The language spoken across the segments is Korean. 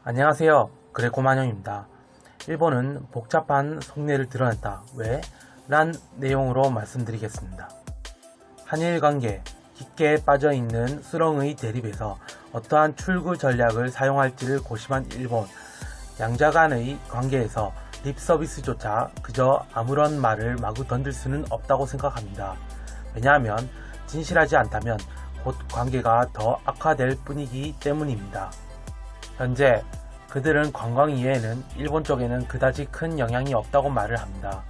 안녕하세요. 그레코마녀입니다. 일본은 복잡한 속내를 드러냈다. 왜? 란 내용으로 말씀드리겠습니다. 한일 관계, 깊게 빠져있는 수렁의 대립에서 어떠한 출구 전략을 사용할지를 고심한 일본. 양자 간의 관계에서 립 서비스조차 그저 아무런 말을 마구 던질 수는 없다고 생각합니다. 왜냐하면 진실하지 않다면 곧 관계가 더 악화될 뿐이기 때문입니다. 현재 그들은 관광 이외에는 일본 쪽에는 그다지 큰 영향이 없다고 말을 합니다.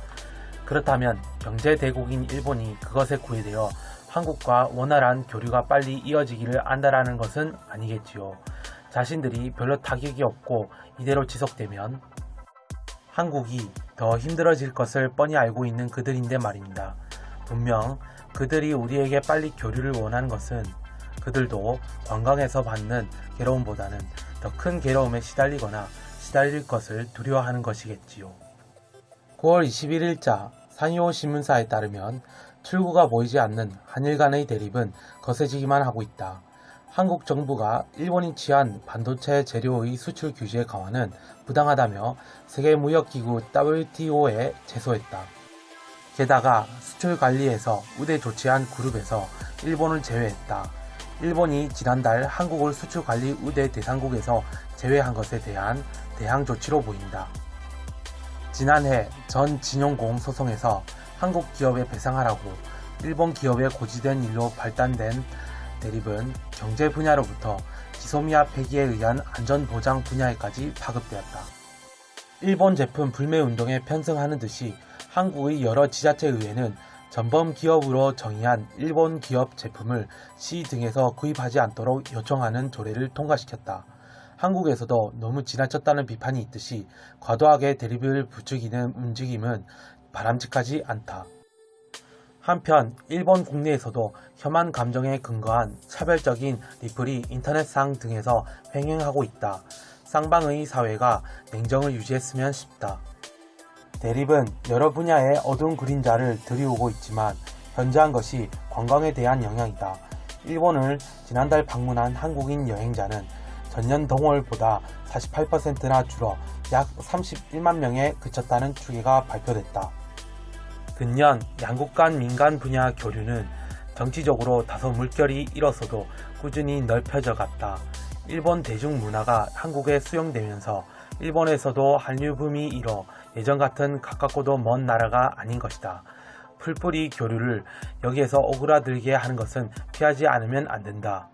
그렇다면 경제 대국인 일본이 그것에 구애되어 한국과 원활한 교류가 빨리 이어지기를 안다라는 것은 아니겠지요. 자신들이 별로 타격이 없고 이대로 지속되면 한국이 더 힘들어질 것을 뻔히 알고 있는 그들인데 말입니다. 분명 그들이 우리에게 빨리 교류를 원하는 것은 그들도 관광에서 받는 괴로움보다는 더 큰 괴로움에 시달리거나 시달릴 것을 두려워하는 것이겠지요. 9월 21일자 상이오 신문사에 따르면 출구가 보이지 않는 한일 간의 대립은 거세지기만 하고 있다. 한국 정부가 일본이 취한 반도체 재료의 수출 규제 강화는 부당하다며 세계무역기구 WTO에 제소했다. 게다가 수출 관리에서 우대 조치한 그룹에서 일본을 제외했다. 일본이 지난달 한국을 수출관리 우대 대상국에서 제외한 것에 대한 대항 조치로 보인다. 지난해 전 진용공 소송에서 한국 기업에 배상하라고 일본 기업에 고지된 일로 발단된 대립은 경제 분야로부터 지소미아 폐기에 의한 안전보장 분야에까지 파급되었다. 일본 제품 불매 운동에 편승하는 듯이 한국의 여러 지자체 의회는 전범 기업으로 정의한 일본 기업 제품을 시 등에서 구입하지 않도록 요청하는 조례를 통과시켰다. 한국에서도 너무 지나쳤다는 비판이 있듯이 과도하게 대립을 부추기는 움직임은 바람직하지 않다. 한편 일본 국내에서도 혐한 감정에 근거한 차별적인 리플이 인터넷상 등에서 횡행하고 있다. 쌍방의 사회가 냉정을 유지했으면 싶다. 대립은 여러 분야의 어두운 그림자를 들이오고 있지만 현저한 것이 관광에 대한 영향이다. 일본을 지난달 방문한 한국인 여행자는 전년 동월보다 48%나 줄어 약 31만 명에 그쳤다는 추계가 발표됐다. 근년 양국 간 민간 분야 교류는 정치적으로 다소 물결이 일었어도 꾸준히 넓혀져 갔다. 일본 대중문화가 한국에 수용되면서 일본에서도 한류 붐이 일어 예전 같은 가깝고도 먼 나라가 아닌 것이다. 풀뿌리 교류를 여기에서 오그라들게 하는 것은 피하지 않으면 안 된다.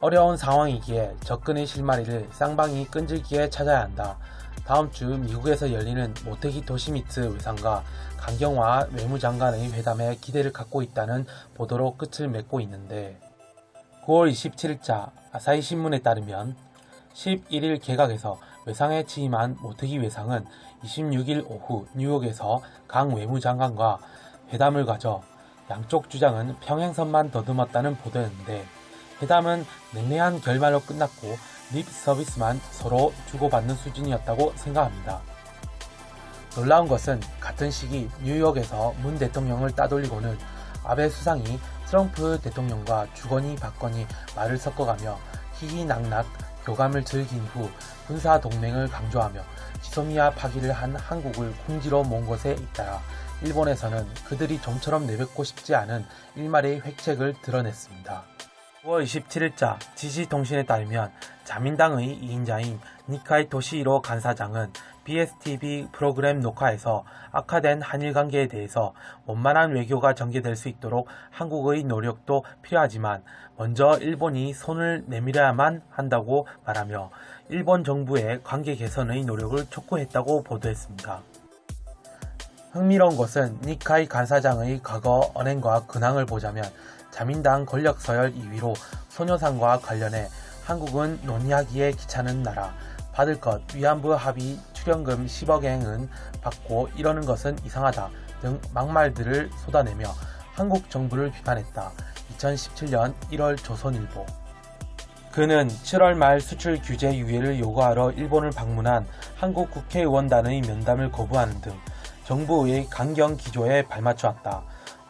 어려운 상황이기에 접근의 실마리를 쌍방이 끈질기게 찾아야 한다. 다음 주 미국에서 열리는 모테기 토시미츠 외상과 강경화 외무장관의 회담에 기대를 갖고 있다는 보도로 끝을 맺고 있는데 9월 27일자 아사히 신문에 따르면 11일 개각에서 외상에 취임한 모테기 외상은 26일 오후 뉴욕에서 강 외무장관과 회담을 가져 양쪽 주장은 평행선만 더듬었다는 보도였는데 회담은 냉랭한 결말로 끝났고 립 서비스만 서로 주고받는 수준이었다고 생각합니다. 놀라운 것은 같은 시기 뉴욕에서 문 대통령을 따돌리고는 아베 수상이 트럼프 대통령과 주거니 받거니 말을 섞어가며 희희낙낙 교감을 즐긴 후 군사동맹을 강조하며 지소미아 파기를 한 한국을 궁지로 모은 것에 잇따라 일본에서는 그들이 좀처럼 내뱉고 싶지 않은 일말의 획책을 드러냈습니다. 9월 27일자 지시통신에 따르면 자민당의 2인자인 니카이 토시히로 간사장은 BSTV 프로그램 녹화에서 악화된 한일관계에 대해서 원만한 외교가 전개될 수 있도록 한국의 노력도 필요하지만 먼저 일본이 손을 내밀어야만 한다고 말하며 일본 정부의 관계 개선의 노력을 촉구했다고 보도했습니다. 흥미로운 것은 니카이 간사장의 과거 언행과 근황을 보자면 자민당 권력 서열 2위로 소녀상과 관련해 한국은 논의하기에 귀찮은 나라, 받을 것 위안부 합의 출연금 10억엔은 받고 이러는 것은 이상하다 등 막말들을 쏟아내며 한국 정부를 비판했다. 2017년 1월 조선일보. 그는 7월 말 수출 규제 유예를 요구하러 일본을 방문한 한국 국회의원단의 면담을 거부하는 등 정부의 강경 기조에 발맞춰왔다.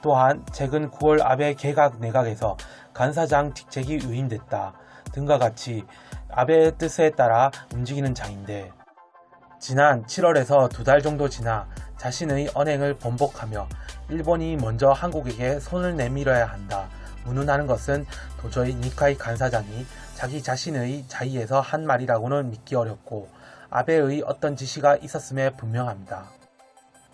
또한 최근 9월 아베 개각 내각에서 간사장 직책이 위임됐다 등과 같이 아베의 뜻에 따라 움직이는 장인데 지난 7월에서 2달 정도 지나 자신의 언행을 번복하며 일본이 먼저 한국에게 손을 내밀어야 한다 운운하는 것은 도저히 니카이 간사장이 자기 자신의 자의에서 한 말이라고는 믿기 어렵고 아베의 어떤 지시가 있었음에 분명합니다.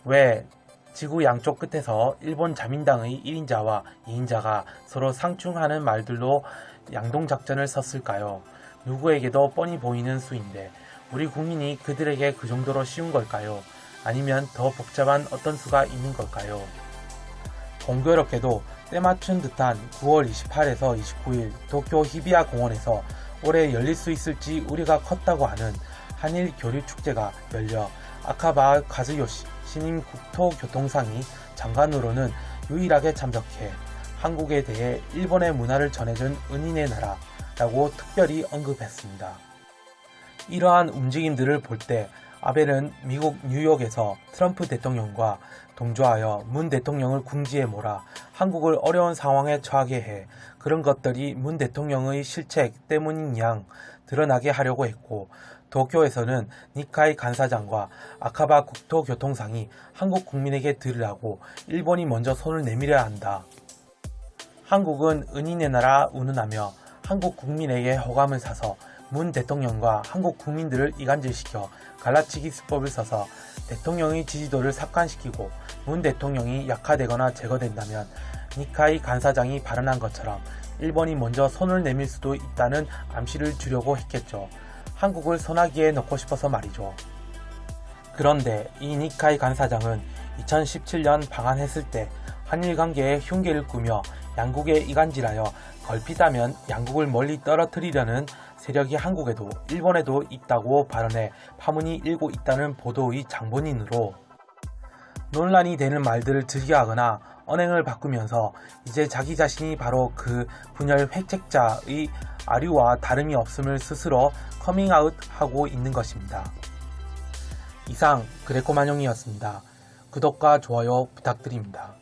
왜 지구 양쪽 끝에서 일본 자민당의 1인자와 2인자가 서로 상충하는 말들로 양동작전을 썼을까요? 누구에게도 뻔히 보이는 수인데 우리 국민이 그들에게 그 정도로 쉬운 걸까요? 아니면 더 복잡한 어떤 수가 있는 걸까요? 공교롭게도 때맞춘 듯한 9월 28에서 29일 도쿄 히비야 공원에서 올해 열릴 수 있을지 우리가 컸다고 하는 한일 교류 축제가 열려 아카바 카즈요시 신임 국토교통상이 장관으로는 유일하게 참석해 한국에 대해 일본의 문화를 전해준 은인의 나라라고 특별히 언급했습니다. 이러한 움직임들을 볼 때 아베는 미국 뉴욕에서 트럼프 대통령과 동조하여 문 대통령을 궁지에 몰아 한국을 어려운 상황에 처하게 해 그런 것들이 문 대통령의 실책 때문인 양 드러나게 하려고 했고 도쿄에서는 니카이 간사장과 아카바 국토교통상이 한국 국민에게 들으라고 일본이 먼저 손을 내밀어야 한다. 한국은 은인의 나라 운운하며 한국 국민에게 호감을 사서 문 대통령과 한국 국민들을 이간질시켜 갈라치기 수법을 써서 대통령의 지지도를 삭감시키고 문 대통령이 약화되거나 제거된다면 니카이 간사장이 발언한 것처럼 일본이 먼저 손을 내밀 수도 있다는 암시를 주려고 했겠죠. 한국을 소나기에 넣고 싶어서 말이죠. 그런데 이 니카이 간사장은 2017년 방한했을 때 한일 관계에 흉계를 꾸며 양국에 이간질하여 걸핏하면 양국을 멀리 떨어뜨리려는 세력이 한국에도 일본에도 있다고 발언해 파문이 일고 있다는 보도의 장본인으로 논란이 되는 말들을 즐겨하거나 언행을 바꾸면서 이제 자기 자신이 바로 그 분열 획책자의 아류와 다름이 없음을 스스로 커밍아웃하고 있는 것입니다. 이상 그레코만용이었습니다. 구독과 좋아요 부탁드립니다.